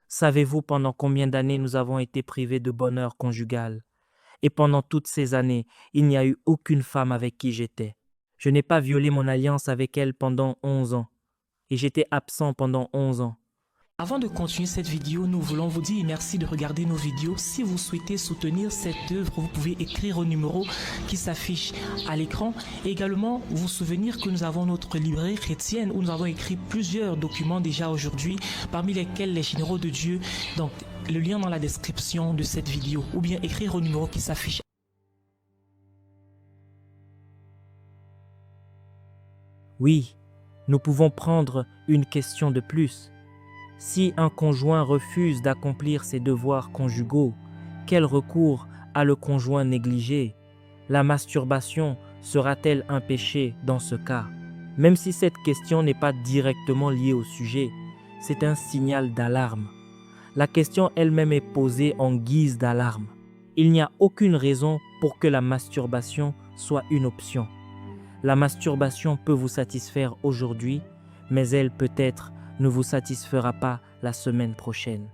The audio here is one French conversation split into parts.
Savez-vous pendant combien d'années nous avons été privés de bonheur conjugal? Et pendant toutes ces années, il n'y a eu aucune femme avec qui j'étais. Je n'ai pas violé mon alliance avec elle pendant 11 ans. Et j'étais absent pendant 11 ans. Avant de continuer cette vidéo, nous voulons vous dire merci de regarder nos vidéos. Si vous souhaitez soutenir cette œuvre, vous pouvez écrire au numéro qui s'affiche à l'écran. Et également, vous souvenir que nous avons notre librairie chrétienne où nous avons écrit plusieurs documents déjà aujourd'hui, parmi lesquels les généraux de Dieu. Donc, le lien dans la description de cette vidéo ou bien écrire au numéro qui s'affiche. Oui, nous pouvons prendre une question de plus. Si un conjoint refuse d'accomplir ses devoirs conjugaux, quel recours a le conjoint négligé? La masturbation sera-t-elle un péché dans ce cas? Même si cette question n'est pas directement liée au sujet, c'est un signal d'alarme. La question elle-même est posée en guise d'alarme. Il n'y a aucune raison pour que la masturbation soit une option. La masturbation peut vous satisfaire aujourd'hui, mais elle peut-être ne vous satisfera pas la semaine prochaine.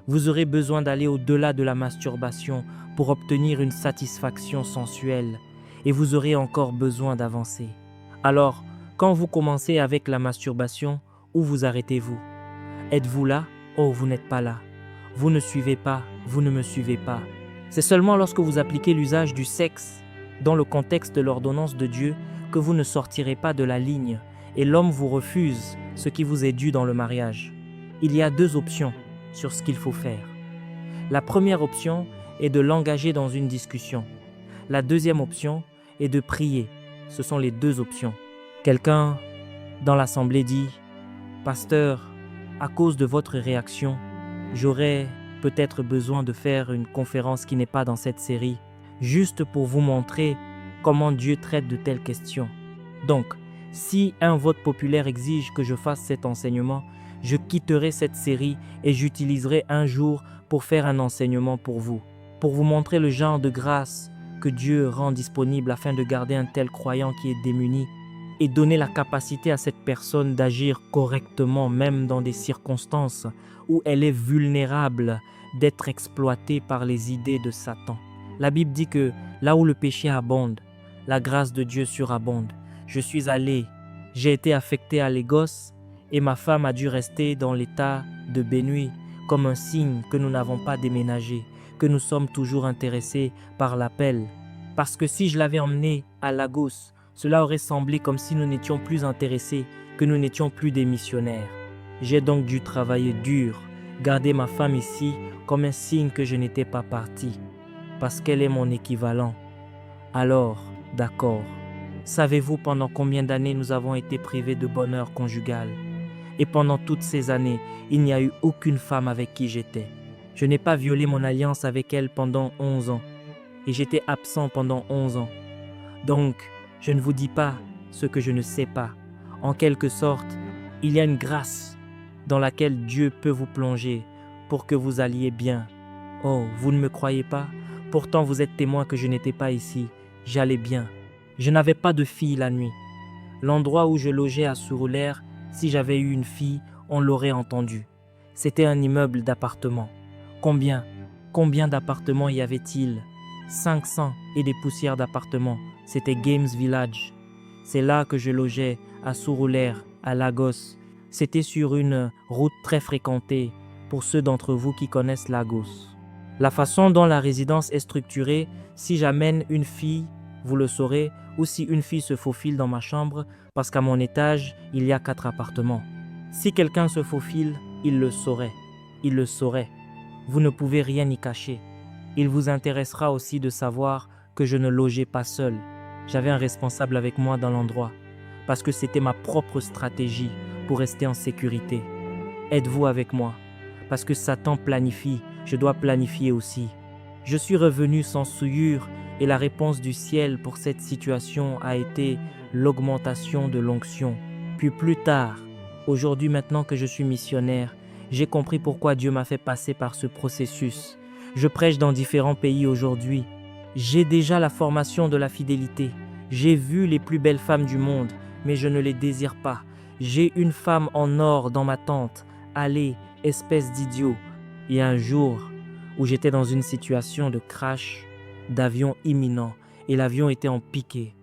Vous aurez besoin d'aller au-delà de la masturbation pour obtenir une satisfaction sensuelle et vous aurez encore besoin d'avancer. Alors, quand vous commencez avec la masturbation, où vous arrêtez-vous? Êtes-vous là? Oh, vous n'êtes pas là. Vous ne suivez pas, vous ne me suivez pas. C'est seulement lorsque vous appliquez l'usage du sexe dans le contexte de l'ordonnance de Dieu que vous ne sortirez pas de la ligne et l'homme vous refuse ce qui vous est dû dans le mariage. Il y a deux options sur ce qu'il faut faire. La première option est de l'engager dans une discussion. La deuxième option est de prier. Ce sont les deux options. Quelqu'un dans l'assemblée dit « Pasteur, à cause de votre réaction, j'aurais peut-être besoin de faire une conférence qui n'est pas dans cette série, juste pour vous montrer comment Dieu traite de telles questions. Donc, si un vote populaire exige que je fasse cet enseignement, je quitterai cette série et j'utiliserai un jour pour faire un enseignement pour vous montrer le genre de grâce que Dieu rend disponible afin de garder un tel croyant qui est démuni et donner la capacité à cette personne d'agir correctement même dans des circonstances où elle est vulnérable d'être exploitée par les idées de Satan. La Bible dit que là où le péché abonde, la grâce de Dieu surabonde. Je suis allé, j'ai été affecté à Lagos et ma femme a dû rester dans l'état de Benue comme un signe que nous n'avons pas déménagé, que nous sommes toujours intéressés par l'appel. Parce que si je l'avais emmenée à Lagos, cela aurait semblé comme si nous n'étions plus intéressés, que nous n'étions plus des missionnaires. J'ai donc dû travailler dur, garder ma femme ici comme un signe que je n'étais pas parti, parce qu'elle est mon équivalent. Alors, d'accord. Savez-vous pendant combien d'années nous avons été privés de bonheur conjugal? Et pendant toutes ces années, il n'y a eu aucune femme avec qui j'étais. Je n'ai pas violé mon alliance avec elle pendant 11 ans. Et j'étais absent pendant 11 ans. Donc, je ne vous dis pas ce que je ne sais pas. En quelque sorte, il y a une grâce dans laquelle Dieu peut vous plonger pour que vous alliez bien. Oh, vous ne me croyez pas? Pourtant, vous êtes témoin que je n'étais pas ici. J'allais bien. Je n'avais pas de fille la nuit. L'endroit où je logeais à Surulère, si j'avais eu une fille, on l'aurait entendu. C'était un immeuble d'appartements. Combien d'appartements y avait-il? 500 et des poussières d'appartements. C'était Games Village. C'est là que je logeais, à Surulère, à Lagos. C'était sur une route très fréquentée pour ceux d'entre vous qui connaissent Lagos. La façon dont la résidence est structurée, si j'amène une fille, vous le saurez, ou si une fille se faufile dans ma chambre, parce qu'à mon étage, il y a 4 appartements. Si quelqu'un se faufile, il le saurait. Il le saurait. Vous ne pouvez rien y cacher. Il vous intéressera aussi de savoir que je ne logeais pas seul. J'avais un responsable avec moi dans l'endroit, parce que c'était ma propre stratégie pour rester en sécurité. Êtes-vous avec moi? Parce que Satan planifie, je dois planifier aussi. Je suis revenu sans souillure et la réponse du ciel pour cette situation a été l'augmentation de l'onction. Puis plus tard, aujourd'hui maintenant que je suis missionnaire, j'ai compris pourquoi Dieu m'a fait passer par ce processus. Je prêche dans différents pays aujourd'hui. J'ai déjà la formation de la fidélité. J'ai vu les plus belles femmes du monde, mais je ne les désire pas. J'ai une femme en or dans ma tente. Allez, espèce d'idiot, Il y a un jour où j'étais dans une situation de crash d'avion imminent et l'avion était en piqué.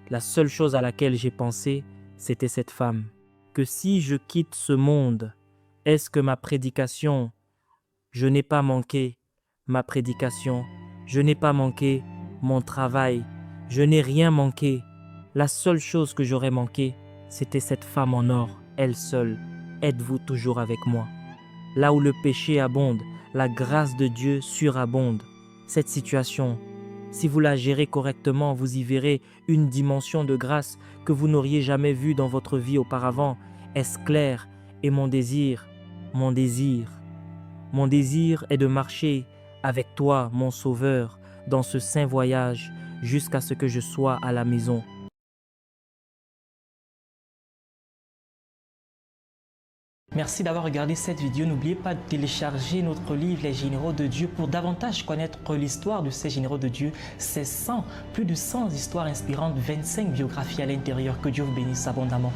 La seule chose à laquelle j'ai pensé, c'était cette femme. Que si je quitte ce monde, est-ce que ma prédication, je n'ai pas manqué ma prédication, je n'ai pas manqué mon travail, je n'ai rien manqué. La seule chose que j'aurais manqué, c'était cette femme en or, elle seule. Êtes-vous toujours avec moi? Là où le péché abonde, la grâce de Dieu surabonde. Cette situation, si vous la gérez correctement, vous y verrez une dimension de grâce que vous n'auriez jamais vue dans votre vie auparavant. Est-ce clair? Et mon désir est de marcher avec toi, mon Sauveur, dans ce saint voyage jusqu'à ce que je sois à la maison. Merci d'avoir regardé cette vidéo. N'oubliez pas de télécharger notre livre Les Généraux de Dieu pour davantage connaître l'histoire de ces généraux de Dieu. C'est plus de 100 histoires inspirantes, 25 biographies à l'intérieur. Que Dieu vous bénisse abondamment.